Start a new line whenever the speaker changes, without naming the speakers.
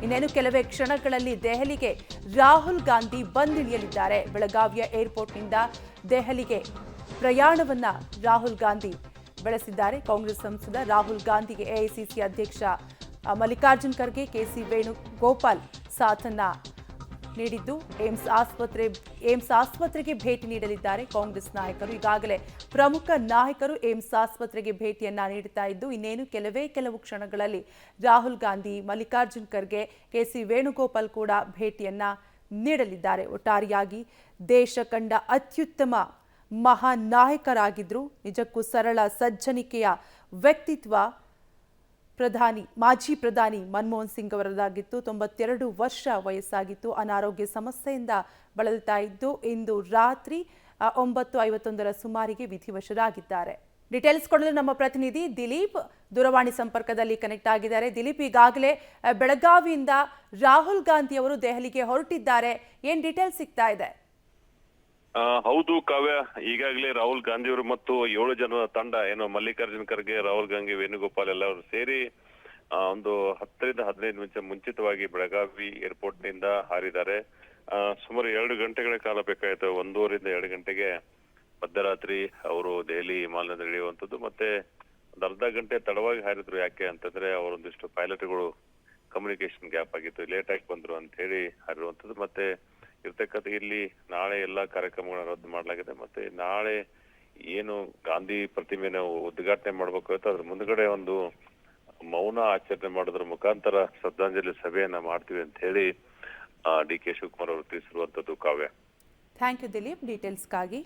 ಇನ್ನೇನು ಕೆಲವೇ ಕ್ಷಣಗಳಲ್ಲಿ ದೆಹಲಿಗೆ ರಾಹುಲ್ ಗಾಂಧಿ ಬಂದಿಳಿಯಲಿದ್ದಾರೆ. ಬೆಳಗಾವಿಯ ಏರ್ಪೋರ್ಟ್ನಿಂದ ದೆಹಲಿಗೆ ಪ್ರಯಾಣವನ್ನ ರಾಹುಲ್ ಗಾಂಧಿ ಬೆಳೆಸಿದ್ದಾರೆ. ಕಾಂಗ್ರೆಸ್ ಸಂಸದ ರಾಹುಲ್ ಗಾಂಧಿಗೆ ಎಐಸಿಸಿ ಅಧ್ಯಕ್ಷ ಮಲ್ಲಿಕಾರ್ಜುನ್ ಖರ್ಗೆ, ಕೆಸಿ ವೇಣುಗೋಪಾಲ್ ಸಾಥನ್ನ ನೀಡಿದ್ದು ಏಮ್ಸ್ ಆಸ್ಪತ್ರೆಗೆ ಭೇಟಿ ನೀಡಲಿದ್ದಾರೆ. ಕಾಂಗ್ರೆಸ್ ನಾಯಕರು ಈಗಾಗಲೇ ಪ್ರಮುಖ ನಾಯಕರು ಏಮ್ಸ್ ಆಸ್ಪತ್ರೆಗೆ ಭೇಟಿಯನ್ನ ನೀಡುತ್ತಾ ಇದ್ದು, ಇನ್ನೇನು ಕೆಲವು ಕ್ಷಣಗಳಲ್ಲಿ ರಾಹುಲ್ ಗಾಂಧಿ, ಮಲ್ಲಿಕಾರ್ಜುನ್ ಖರ್ಗೆ, ಕೆಸಿ ವೇಣುಗೋಪಾಲ್ ಕೂಡ ಭೇಟಿಯನ್ನ ನೀಡಲಿದ್ದಾರೆ. ಒಟ್ಟಾರೆಯಾಗಿ ದೇಶ ಕಂಡ ಅತ್ಯುತ್ತಮ ಮಹಾನ್ ನಾಯಕರಾಗಿದ್ರು. ನಿಜಕ್ಕೂ ಸರಳ ಸಜ್ಜನಿಕೆಯ ವ್ಯಕ್ತಿತ್ವ ಮಾಜಿ ಪ್ರಧಾನಿ ಮನಮೋಹನ್ ಸಿಂಗ್ ಅವರದಾಗಿತ್ತು. 92 ವರ್ಷ ವಯಸ್ಸಾಗಿತ್ತು. ಅನಾರೋಗ್ಯ ಸಮಸ್ಯೆಯಿಂದ ಬಳಲ್ತಾ ಇದ್ದು ಇಂದು ರಾತ್ರಿ 9:51 ಸುಮಾರಿಗೆ ವಿಧಿವಶರಾಗಿದ್ದಾರೆ. ಡೀಟೇಲ್ಸ್ ಕೊಡಲು ನಮ್ಮ ಪ್ರತಿನಿಧಿ ದಿಲೀಪ್ ದೂರವಾಣಿ ಸಂಪರ್ಕದಲ್ಲಿ ಕನೆಕ್ಟ್ ಆಗಿದ್ದಾರೆ. ದಿಲೀಪ್, ಈಗಾಗಲೇ ಬೆಳಗಾವಿಯಿಂದ ರಾಹುಲ್ ಗಾಂಧಿ ಅವರು ದೆಹಲಿಗೆ ಹೊರಟಿದ್ದಾರೆ. ಏನ್ ಡೀಟೇಲ್ಸ್ ಸಿಗ್ತಾ ಇದೆ?
ಹೌದು ಕಾವ್ಯ, ಈಗಾಗಲೇ ರಾಹುಲ್ ಗಾಂಧಿ ಅವರು ಮತ್ತು 7 ಜನರ ತಂಡ ಏನು ಮಲ್ಲಿಕಾರ್ಜುನ್ ಖರ್ಗೆ, ರಾಹುಲ್ ಗಾಂಧಿ, ವೇಣುಗೋಪಾಲ್ ಎಲ್ಲರೂ ಸೇರಿ ಒಂದು 10 ರಿಂದ 15 ನಿಮಿಷ ಮುಂಚಿತವಾಗಿ ಬೆಳಗಾವಿ ಏರ್ಪೋರ್ಟ್ ನಿಂದ ಹಾರಿದ್ದಾರೆ. ಸುಮಾರು 2 ಗಂಟೆಗಳ ಕಾಲ ಬೇಕಾಯಿತು. 1:30 ರಿಂದ 2 ಗಂಟೆಗೆ ಮಧ್ಯರಾತ್ರಿ ಅವರು ದೆಹಲಿ ವಿಮಾನದಿಂದ ಇಳಿಯುವಂತದ್ದು. ಮತ್ತೆ ಒಂದು ಅರ್ಧ ಗಂಟೆ ತಡವಾಗಿ ಹಾರಿದ್ರು. ಯಾಕೆ ಅಂತಂದ್ರೆ ಅವರೊಂದಿಷ್ಟು ಪೈಲಟ್ಗಳು ಕಮ್ಯುನಿಕೇಶನ್ ಗ್ಯಾಪ್ ಆಗಿತ್ತು, ಲೇಟ್ ಆಗಿ ಬಂದ್ರು ಅಂತ ಹೇಳಿ ಹಾರಿರುವಂತದ್ದು. ಮತ್ತೆ ಇರ್ತಕ್ಕಂಥ ಇಲ್ಲಿ ನಾಳೆ ಎಲ್ಲಾ ಕಾರ್ಯಕ್ರಮಗಳನ್ನ ರದ್ದು ಮಾಡಲಾಗಿದೆ. ಮತ್ತೆ ನಾಳೆ ಏನು ಗಾಂಧಿ ಪ್ರತಿಮೆನ ಉದ್ಘಾಟನೆ ಮಾಡ್ಬೇಕು ಅದ್ರ ಮುಂದ್ಗಡೆ ಒಂದು ಮೌನ ಆಚರಣೆ ಮಾಡೋದ್ರ ಮುಖಾಂತರ ಶ್ರದ್ಧಾಂಜಲಿ ಸಭೆಯನ್ನ ಮಾಡ್ತೀವಿ ಅಂತ ಹೇಳಿ ಡಿ ಕೆ ಶಿವಕುಮಾರ್ ಅವರು ತಿಳಿಸಿರುವಂತದ್ದು ಕಾವ್ಯ.
Thank you Dileep ಡೀಟೇಲ್ಸ್ಗಾಗಿ.